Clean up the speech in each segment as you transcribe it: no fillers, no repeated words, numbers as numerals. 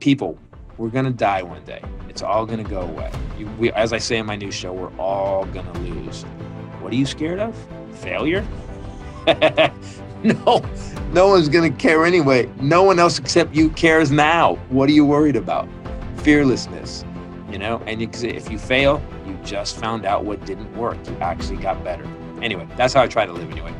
people, we're going to die one day. It's all going to go away. As I say in my new show, we're all going to lose. What are you scared of? Failure? No, no one's going to care anyway. No one else except you cares now. What are you worried about? Fearlessness, and if you fail, you just found out what didn't work. You actually got better. Anyway, that's how I try to live anyway.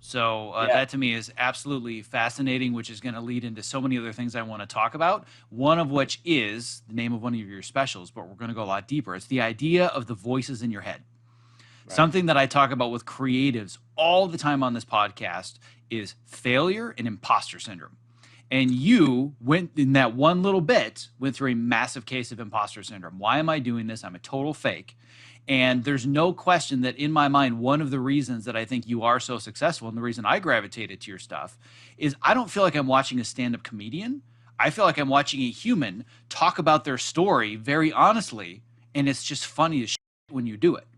So that to me is absolutely fascinating, which is going to lead into so many other things I want to talk about. One of which is the name of one of your specials, but we're going to go a lot deeper. It's the idea of the voices in your head. Right. Something that I talk about with creatives all the time on this podcast is failure and imposter syndrome. And you went in that one little bit, went through a massive case of imposter syndrome. Why am I doing this? I'm a total fake. And there's no question that in my mind, one of the reasons that I think you are so successful and the reason I gravitated to your stuff is I don't feel like I'm watching a stand-up comedian. I feel like I'm watching a human talk about their story very honestly. And it's just funny as shit when you do it.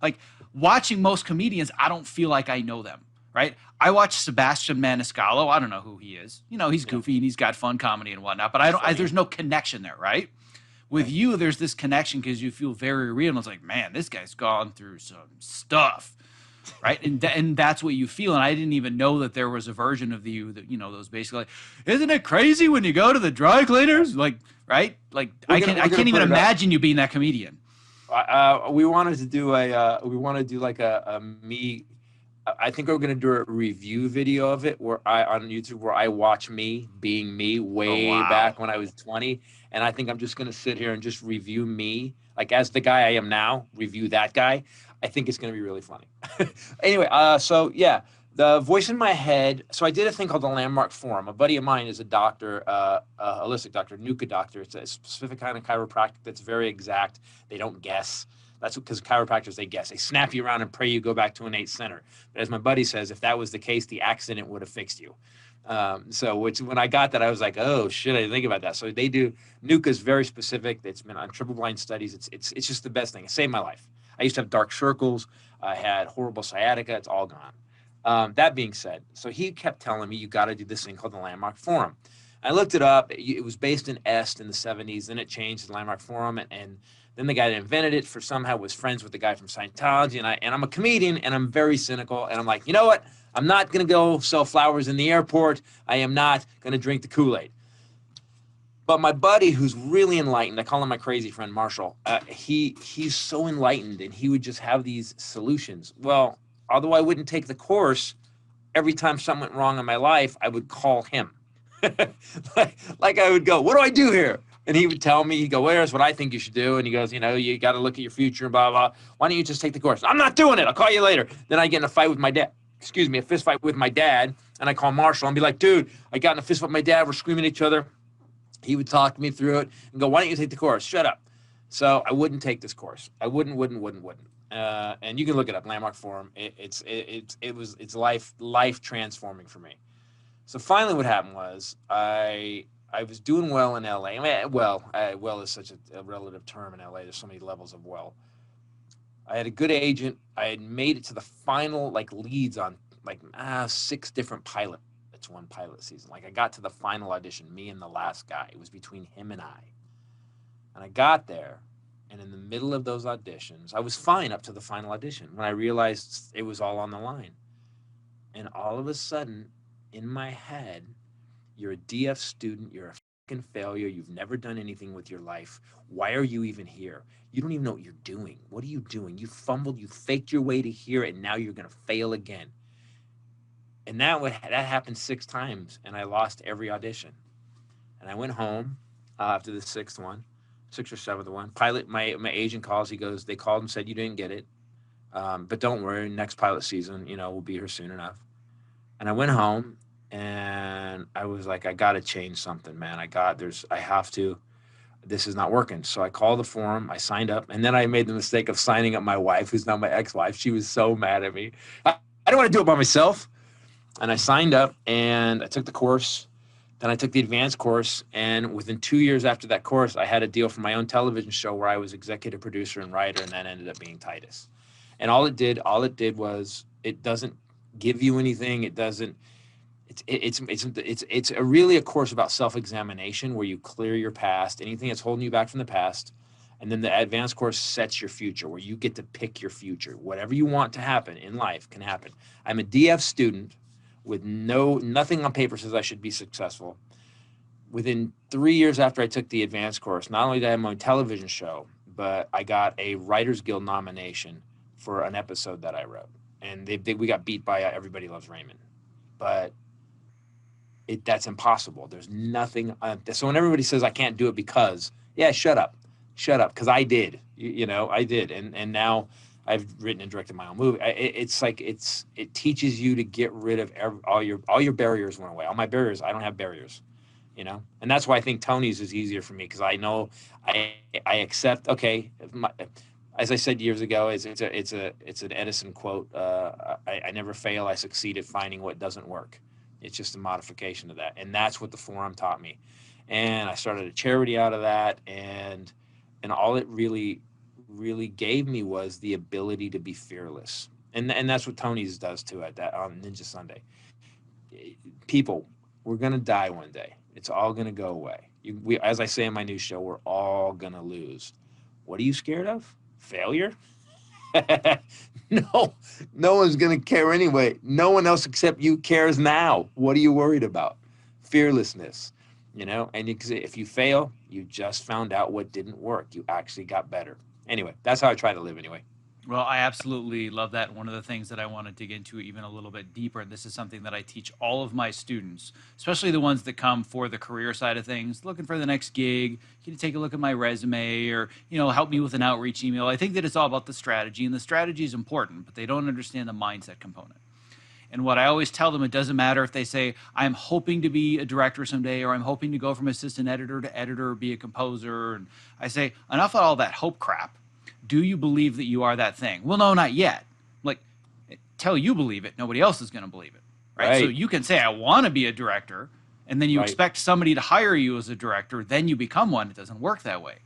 Like watching most comedians, I don't feel like I know them, right? I watch Sebastian Maniscalco. I don't know who he is. He's goofy and he's got fun comedy and whatnot, but there's no connection there, right? With you, there's this connection because you feel very real. And it's like, man, this guy's gone through some stuff, right? And that's what you feel. And I didn't even know that there was a version of you that, that was basically like, isn't it crazy when you go to the dry cleaners? Like, right? Like, I can't even imagine you being that comedian. We wanted to do a me. I think we're going to do a review video of it on YouTube where I watch me being me way back when I was 20. And I think I'm just going to sit here and just review me, like as the guy I am now, review that guy. I think it's going to be really funny. Anyway, the voice in my head. So I did a thing called the Landmark Forum. A buddy of mine is a doctor, a holistic doctor, Nuka doctor. It's a specific kind of chiropractic that's very exact. They don't guess. That's because chiropractors, they guess. They snap you around and pray you go back to an 8 center. But as my buddy says, if that was the case, the accident would have fixed you. When I got that, I was like, oh, shit, I didn't think about that. So they do, Nuka's very specific. It's been on triple blind studies. It's just the best thing. It saved my life. I used to have dark circles. I had horrible sciatica. It's all gone. That being said, so he kept telling me, you got to do this thing called the Landmark Forum. I looked it up. It was based in Est in the 70s. Then it changed to the Landmark Forum. And then the guy that invented it somehow was friends with the guy from Scientology. And I'm a comedian, and I'm very cynical. And I'm like, you know what? I'm not going to go sell flowers in the airport. I am not going to drink the Kool-Aid. But my buddy, who's really enlightened, I call him my crazy friend, Marshall, he's so enlightened, and he would just have these solutions. Well, although I wouldn't take the course, every time something went wrong in my life, I would call him. like I would go, what do I do here? And he would tell me, he'd go, well, here's what I think you should do. And he goes, you got to look at your future and blah, blah. Why don't you just take the course? I'm not doing it. I'll call you later. Then I get in a fight with my dad. A fist fight with my dad. And I call Marshall and be like, dude, I got in a fist fight with my dad. We're screaming at each other. He would talk me through it and go, why don't you take the course? Shut up. So I wouldn't take this course. I wouldn't. And you can look it up, Landmark Forum. It's life transforming for me. So finally what happened was I was doing well in LA. I mean, well is such a relative term in LA. There's so many levels of well. I had a good agent. I had made it to the final leads on 6 different pilots one pilot season. I got to the final audition, me and the last guy. It was between him and I. And I got there, and in the middle of those auditions, I was fine up to the final audition when I realized it was all on the line. And all of a sudden, in my head, you're a DF student, you're a fucking failure, you've never done anything with your life. Why are you even here? You don't even know what you're doing. What are you doing? You fumbled, you faked your way to here, and now you're going to fail again. And that happened 6 times, and I lost every audition. And I went home after the 6th one, 6th or 7th one. Pilot, my agent calls. He goes, they called and said you didn't get it, but don't worry, next pilot season, we'll be here soon enough. And I went home, and I was like, I got to change something, man. I have to. This is not working. So I called the forum. I signed up, and then I made the mistake of signing up my wife, who's now my ex-wife. She was so mad at me. I don't want to do it by myself. And I signed up, and I took the course. Then I took the advanced course, and within 2 years after that course, I had a deal for my own television show where I was executive producer and writer, and that ended up being Titus. And all it did was, it doesn't give you anything. It doesn't, it's really a course about self-examination, where you clear your past, anything that's holding you back from the past. And then the advanced course sets your future, where you get to pick your future. Whatever you want to happen in life can happen. I'm a DF student with nothing on paper says I should be successful. Within 3 years after I took the advanced course, not only did I have my own television show, but I got a Writers Guild nomination for an episode that I wrote. And we got beat by Everybody Loves Raymond. But that's impossible. There's nothing. So when everybody says I can't do it because, yeah, shut up, because I did. I did, and now I've written and directed my own movie. It teaches you to get rid of all your barriers went away. All my barriers, I don't have barriers, and that's why I think Tony's is easier for me, because I know I accept. Okay, as I said years ago, it's an Edison quote. I never fail. I succeed at finding what doesn't work. It's just a modification of that. And that's what the forum taught me. And I started a charity out of that. And all it really, really gave me was the ability to be fearless. And that's what Tony's does too on Ninja Sunday. People, we're going to die one day. It's all going to go away. As I say in my new show, we're all going to lose. What are you scared of? Failure? No one's going to care anyway. No one else except you cares now. What are you worried about? Fearlessness, and if you fail, you just found out what didn't work. You actually got better. Anyway, that's how I try to live anyway. Well, I absolutely love that. One of the things that I want to dig into even a little bit deeper, and this is something that I teach all of my students, especially the ones that come for the career side of things, looking for the next gig, can you take a look at my resume, or, help me with an outreach email. I think that it's all about the strategy, and the strategy is important, but they don't understand the mindset component. And what I always tell them, it doesn't matter if they say, I'm hoping to be a director someday, or I'm hoping to go from assistant editor to editor, or be a composer. And I say, enough of all that hope crap. Do you believe that you are that thing? Well, no, not yet. Like, until you believe it, nobody else is going to believe it, right? So you can say, I want to be a director, and then you expect somebody to hire you as a director, then you become one. It doesn't work that way.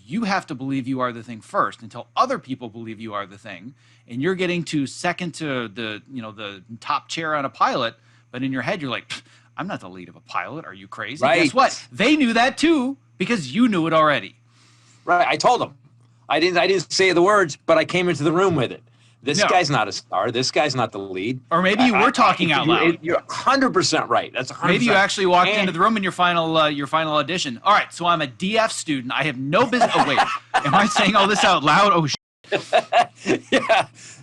You have to believe you are the thing first until other people believe you are the thing, and you're getting to second to the top chair on a pilot, but in your head you're like, I'm not the lead of a pilot. Are you crazy? Right. Guess what? They knew that too, because you knew it already. Right. I told them. I didn't say the words, but I came into the room with it. This guy's not a star. This guy's not the lead. Or maybe you were talking out loud. You're 100% right. That's 100%. Maybe you actually walked into the room in your final audition. All right, so I'm a DF student. I have no business. Oh wait, am I saying all this out loud? Oh shit.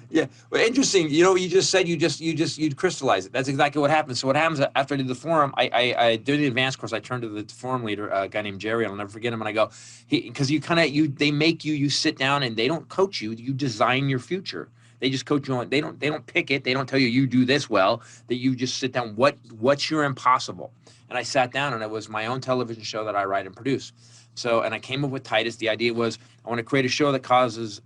Yeah. Well, interesting. You just said you'd crystallize it. That's exactly what happens. So what happens after I did the forum, I did the advanced course. I turned to the forum leader, a guy named Jerry. I'll never forget him. And I go, because they make you sit down, and they don't coach you. You design your future. They just coach you on. They don't pick it. They don't tell you do this well. That you just sit down. What's your impossible? And I sat down, and it was my own television show that I write and produce. So, and I came up with Titus. The idea was, I want to create a show that causes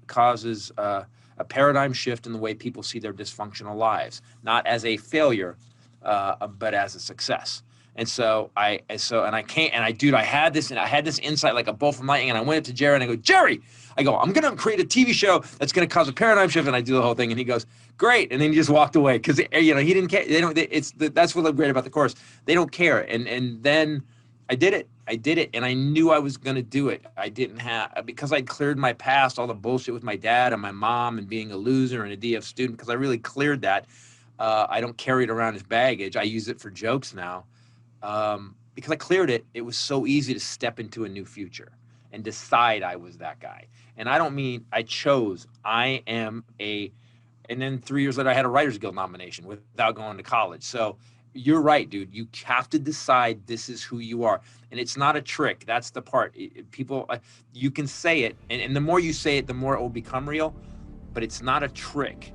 a paradigm shift in the way people see their dysfunctional lives, not as a failure, but as a success. And so I had this insight like a bolt from lightning, and I went up to Jerry and I go, Jerry, I'm going to create a TV show that's going to cause a paradigm shift, and I do the whole thing, and he goes, great, and then he just walked away because he didn't care. That's what's great about the course. They don't care, and then I did it, and I knew I was going to do it. Because I'd cleared my past, all the bullshit with my dad and my mom and being a loser and a DF student, because I really cleared that. I don't carry it around as baggage. I use it for jokes now. Because I cleared it, it was so easy to step into a new future and decide I was that guy. And I don't mean I chose. And then 3 years later, I had a Writers Guild nomination without going to college. So you're right, dude. You have to decide this is who you are. And it's not a trick. That's the part. People, you can say it, and the more you say it, the more it will become real. But it's not a trick.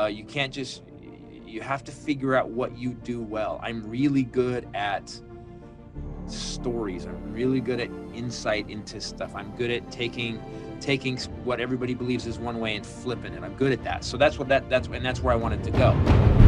You can't just, you have to figure out what you do well. I'm really good at stories. I'm really good at insight into stuff. I'm good at taking what everybody believes is one way and flipping it. I'm good at that. So that's where I wanted to go.